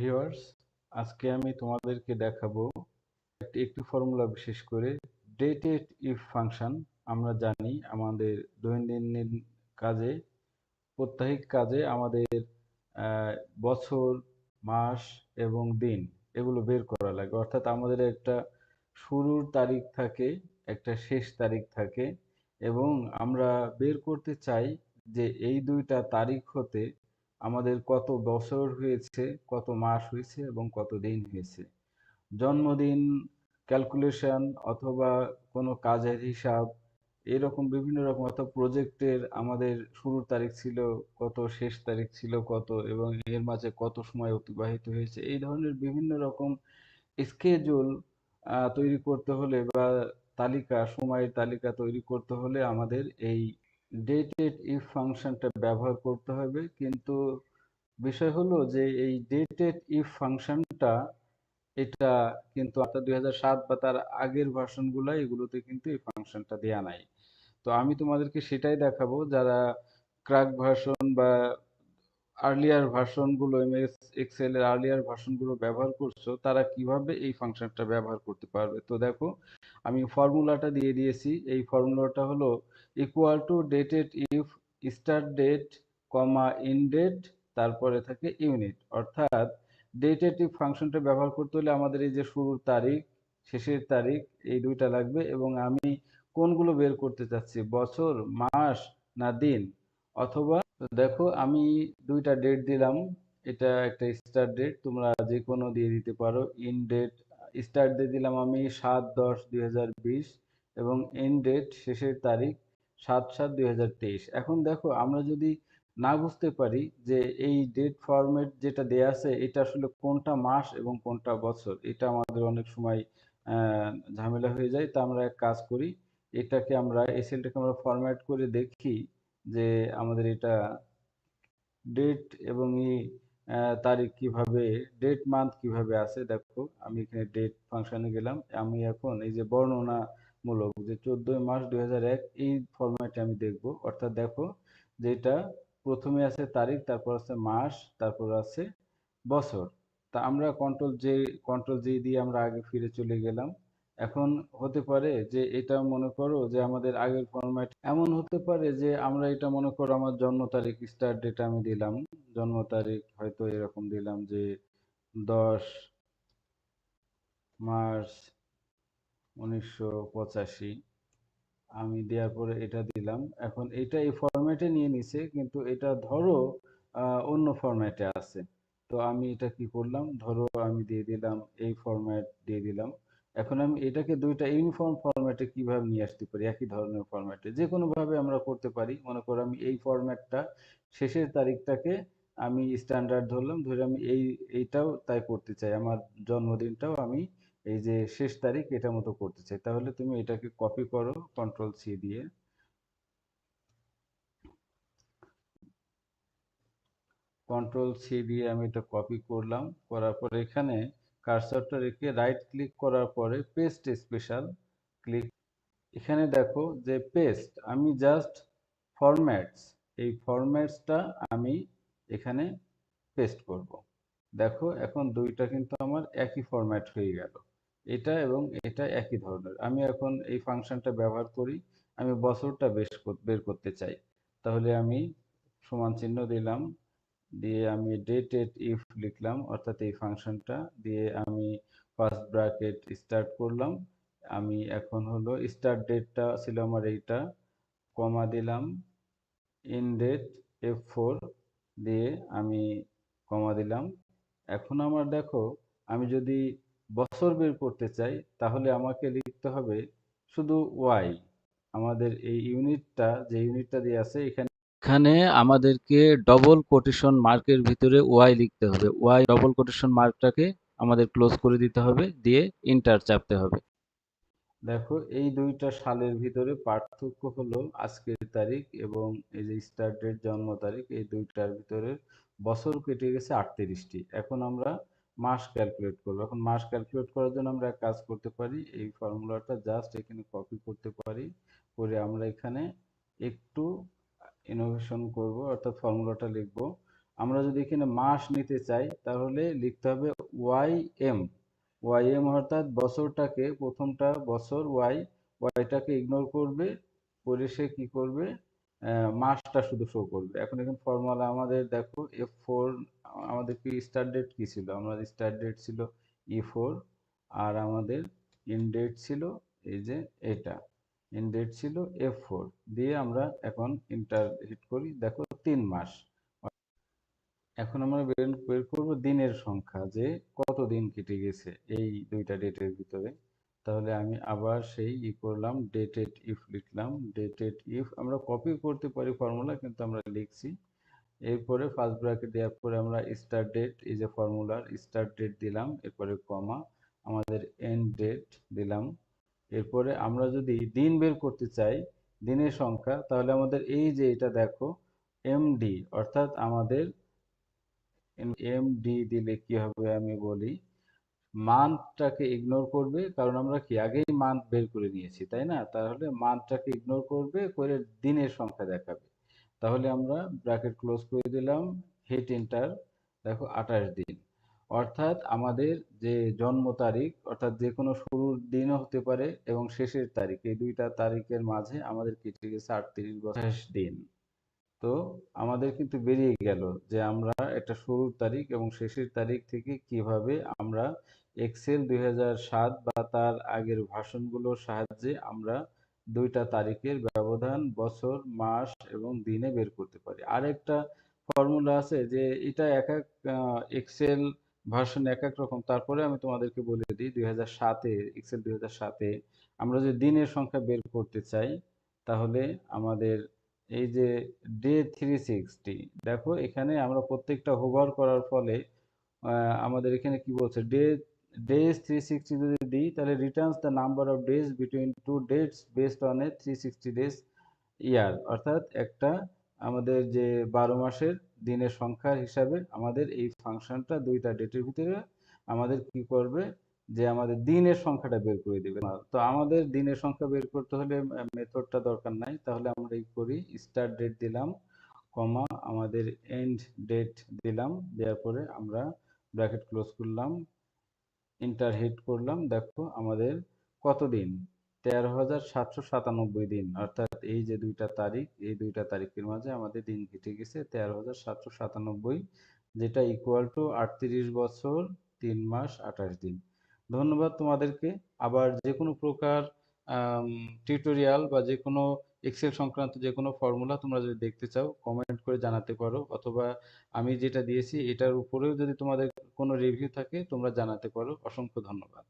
Viewers, আজকে আমি তোমাদেরকে দেখাবো একটি ফর্মুলা, বিশেষ করে ডেটেড ইফ ফাংশন। আমরা জানি আমাদের দৈনন্দিন কাজে, প্রত্যেক কাজে আমাদের বছর, মাস এবং দিন এগুলো বের করা লাগে। অর্থাৎ আমাদের একটা শুরুর তারিখ থাকে, একটা শেষ তারিখ থাকে, এবং আমরা বের করতে চাই যে এই দুইটা তারিখ হতে আমাদের কত বছর হয়েছে, কত মাস হয়েছে এবং কত দিন হয়েছে। জন্মদিন ক্যালকুলেশন অথবা কোনো কাজের হিসাব, এরকম বিভিন্ন রকম, অথবা প্রজেক্টের আমাদের শুরুর তারিখ ছিল কত, শেষ তারিখ ছিল কত, এবং এর মাঝে কত সময় অতিবাহিত হয়েছে, এই ধরনের বিভিন্ন রকম স্কেজুল তৈরি করতে হলে বা তালিকা, সময়ের তালিকা তৈরি করতে হলে আমাদের এই ডেটেড ইফ ফাংশনটা ব্যবহার করতে হবে। কিন্তু বিষয় হলো যে এই ডেটেড ইফ ফাংশনটা, এটা কিন্তু আপনার 2007 বা তার আগের ভার্সনগুলো, এগুলোতে কিন্তু এই ফাংশনটা দেয়া নাই। তো আমি তোমাদেরকে সেটাই দেখাবো। যারা ক্র্যাক ভার্সন বা আর্লিয়ার ভার্সনগুলো, এমএস এক্সেল এর আর্লিয়ার ভার্সনগুলো ব্যবহার করছো, তারা কিভাবে এই ফাংশনটা ব্যবহার করতে পারবে। তো দেখো, আমি ফর্মুলাটা দিয়ে দিয়েছি। এই ফর্মুলাটা হলো equal to dated if start date comma end date, তারপরে থাকে ইউনিট। অর্থাৎ ডেটেড ইফ ফাংশনটা ব্যবহার করতে হলে আমাদের এই যে শুরুর তারিখ, শেষের তারিখ, এই দুইটা লাগবে। এবং আমি কোনগুলো বের করতে চাচ্ছি, বছর, মাস না দিন। অথবা দেখো, আমি দুইটা ডেট দিলাম। এটা একটা স্টার্ট ডেট, তোমরা যে কোনো দিয়ে দিতে পারো। ইন ডেট, স্টার্ট দিয়ে দিলাম আমি 7/10/2020, এবং এন্ড ডেট, শেষের তারিখ 7/7/2023। এখন দেখো, আমরা যদি না বুঝতে পারি যে এই ডেট ফরম্যাট যেটা দেয়া আছে এটা আসলে কোনটা মাস এবং কোনটা বছর, এটা আমাদের অনেক সময় ঝামেলা হয়ে যায়। তা আমরা এক কাজ করি, এটাকে আমরা, এই সেলটাকে আমরা ফরম্যাট করে দেখি যে আমাদের এটা ডেট এবং তারিখ কিভাবে, ডেট মান্থ কিভাবে আছে। দেখো, আমি এখানে ডেট ফাংশনে গেলাম। আমি এখন এই যে বর্ণনামূলক যে 14 মার্চ 2001, এই ফরম্যাটে আমি দেখব। অর্থাৎ দেখো, যেটা প্রথমে আছে তারিখ, তারপর আছে মাস, তারপর আছে বছর। তা আমরা কন্ট্রোল জি দিয়ে আমরা আগে ফিরে চলে গেলাম। এখন হতে পারে যে এটা, মনে করো যে আমাদের আগের ফরম্যাট এমন হতে পারে যে আমরা এটা, মনে করো আমার জন্ম তারিখ, স্টার্ট ডেট আমি দিলাম, জন্ম তারিখ হয়তো এরকম দিলাম যে 10 মার্চ 1985। আমি দেওয়ার পরে এটা দিলাম। এখন এটা এই ফরম্যাটে নিয়ে নিছে, কিন্তু এটা ধরো অন্য ফরম্যাটে আছে। তো আমি এটা কি করলাম, ধরো আমি দিয়ে দিলাম, এই ফরম্যাট দিয়ে দিলাম। এখন আমি এটাকে দুইটা ইউনিফর্ম ফরম্যাটে কিভাবে নিয়ে আসতে পারি, একই ধরনের ফরম্যাটে যে কোনো ভাবে আমরা করতে পারি। মনে করো আমি এই ফরম্যাটটা, শেষের তারিখটাকে আমি স্ট্যান্ডার্ড ধরলাম, ধরে আমি এইটাও তাই করতে চাই, আমার জন্মদিনটাও আমি এই যে শেষ তারিখ এটা মতো করতে চাই। তাহলে তুমি এটাকে কপি করো কন্ট্রোল-সি দিয়ে। কন্ট্রোল-সি দিয়ে আমি এটা কপি করলাম। করার পরে এখানে কার্সরটা রেখে রাইট ক্লিক করার পরে পেস্ট স্পেশাল ক্লিক। এখানে দেখো যে পেস্ট, আমি জাস্ট ফরম্যাটস, এই ফরম্যাটসটা আমি এখানে পেস্ট করব। দেখো, এখন দুইটা কিন্তু আমার একই ফরম্যাট হয়ে গেল, এটা এবং এটা একই ধরনের। আমি এখন এই ফাংশনটা ব্যবহার করি, আমি বছরটা বের করতে চাই। তাহলে আমি সমান চিহ্ন দিলাম, দিয়ে আমি ডেটেড ইফ লিখলাম, অর্থাৎ এই ফাংশনটা দিয়ে আমি ফার্স্ট ব্র্যাকেট স্টার্ট করলাম। আমি এখন হলো স্টার্ট ডেটটা ছিল আমার এইটা, কমা দিলাম, ইন ডেট F4 দিয়ে আমি কমা দিলাম। এখন আমার দেখো, আমি যদি বছর বের করতে চাই তাহলে আমাকে লিখতে হবে শুধু ওয়াই। আমাদের এই ইউনিটটা, যে ইউনিটটা দিয়ে আছে এখানে, এখানে আমাদেরকে ডবল কোটেশন মার্কের ভিতরে ওয়াই লিখতে হবে। ওয়াই ডবল কোটেশন মার্কটাকে আমাদের ক্লোজ করে দিতে হবে, দিয়ে এন্টার চাপতে হবে। দেখো, এই দুইটা সালের ভিতরে পার্থক্য হলো আজকের তারিখ এবং এই যে স্টার্ট ডেট, জন্ম তারিখ, এই দুইটার ভিতরে বছর কেটে গেছে 38টি। এখন আমরা মাস ক্যালকুলেট করবো। এখন মাস ক্যালকুলেট করার জন্য আমরা এক কাজ করতে পারি, এই ফর্মুলাটা জাস্ট এখানে কপি করতে পারি, করে আমরা এখানে একটু ইনোভেশন করব, অর্থাৎ ফর্মুলাটা লিখব। আমরা যদি এখানে মাস নিতে চাই তাহলে লিখতে হবে ওয়াই এম অর্থাৎ বছরটাকে, প্রথমটা বছর ওয়াইটাকে ইগনোর করবে, করে সে কি করবে, মাসটা শুধু শো করবে। এখন এখানে ফর্মুলা আমাদের দেখো F4, আমাদের কি স্টার্ট ডেট কি ছিল, আমাদের স্টার্ট ডেট ছিল E4, আর আমাদের ইন ডেট ছিল এই যে এটা, ইন ডেট ছিল F4 দিয়ে আমরা এখন ইন্টার হিট করি, দেখো 3 মাস। এখন আমরা বের করব দিনের সংখ্যা, যে কত দিন কেটে গেছে এই দুইটা ডেটের ভিতরে। তাহলে আমি আবার সেই করলাম, ডেটেড ইফ লিখলাম, ডেটেড ইফ আমরা কপি করতে পারি ফর্মুলা, কিন্তু আমরা লিখছি। এরপরে ফার্স্ট ব্র্যাকেট দেওয়ার পরে আমরা স্টার্ট ডেট, এই যে ফর্মুলার স্টার্ট ডেট দিলাম, এরপরে কমা, আমাদের এন্ড ডেট দিলাম। এরপরে আমরা যদি দিন বের করতে চাই, দিনের সংখ্যা, তাহলে আমাদের এই যে এটা দেখো এমডি, অর্থাৎ আমাদের এমডি দিলে কি হবে আমি বলি, মান্থটাকে ইগনোর করবে, কারণ আমরা কি আগেই মান্থ বের করে নিয়েছি তাই না, তাহলে মান্থটাকে ইগনোর করবে, করে দিনের সংখ্যা দেখাবে। তাহলে আমরা ব্র্যাকেট ক্লোজ করে দিলাম, হিট এন্টার, দেখো 28 দিন। অর্থাৎ আমাদের যে জন্ম তারিখ, অর্থাৎ যে কোনো শুরুর দিনও হতে পারে এবং শেষের তারিখ, এই দুইটা তারিখের মাঝে আমাদের কেটে গেছে 38 দিন। তো আমাদের কিন্তু বেরিয়ে গেল যে আমরা একটা শুরুর তারিখ এবং শেষের তারিখ থেকে কিভাবে আমরা এক্সেল 2007 বা তার আগের ভার্সনগুলোর সাহায্যে আমরা দুইটা তারিখের ব্যবধান বছর, মাস এবং দিনে বের করতে পারি। আরেকটা ফর্মুলা আছে যে এটা এক এক এক্সেল ভার্সন এক এক রকম, তারপরে আমি তোমাদেরকে বলে দিই 2007-এ, এক্সেল 2007-এ আমরা যদি দিনের সংখ্যা বের করতে চাই, তাহলে আমাদের এই যে ডে 360, দেখো এখানে আমরা প্রত্যেকটা হোভার করার ফলে আমাদের এখানে কি বলছে, ডেজ 360 যদি দিই, তাহলে returns the number of days between two dates based on a 360 days year, অর্থাৎ একটা আমাদের যে 12 মাসের দিনের সংখ্যার হিসাবে আমাদের এই ফাংশনটা দুইটা ডেটের ভিতরে আমাদের কি করবে, যে আমাদের দিনের সংখ্যাটা বের করে দিবে। তো আমাদের দিনের সংখ্যা বের করতে হলে মেথডটা দরকার নাই, তাহলে আমরা এই করি, স্টার্ট ডেট দিলাম, কমা, আমাদের এন্ড ডেট দিলাম, দেওয়ার পরে আমরা ব্র্যাকেট ক্লোজ করলাম, ইন্টার হিট করলাম, দেখো আমাদের কত দিন, 13,797 দিন। অর্থাৎ এই যে দুইটা তারিখ, এই দুইটা তারিখের মাঝে আমাদের দিন কেটে গেছে 13,797, যেটা ইকুয়াল টু 38 বছর 3 মাস 28 দিন। ধন্যবাদ তোমাদেরকে। আবার যে কোনো প্রকার টিউটোরিয়াল বা যে কোনো এক্সেল সংক্রান্ত যে কোনো ফর্মুলা তোমরা যদি দেখতে চাও, কমেন্ট করে জানাতে পারো, অথবা আমি যেটা দিয়েছি এটার উপরেও যদি তোমাদের কোনো রিভিউ থাকে তোমরা জানাতে পারো। অসংখ্য ধন্যবাদ।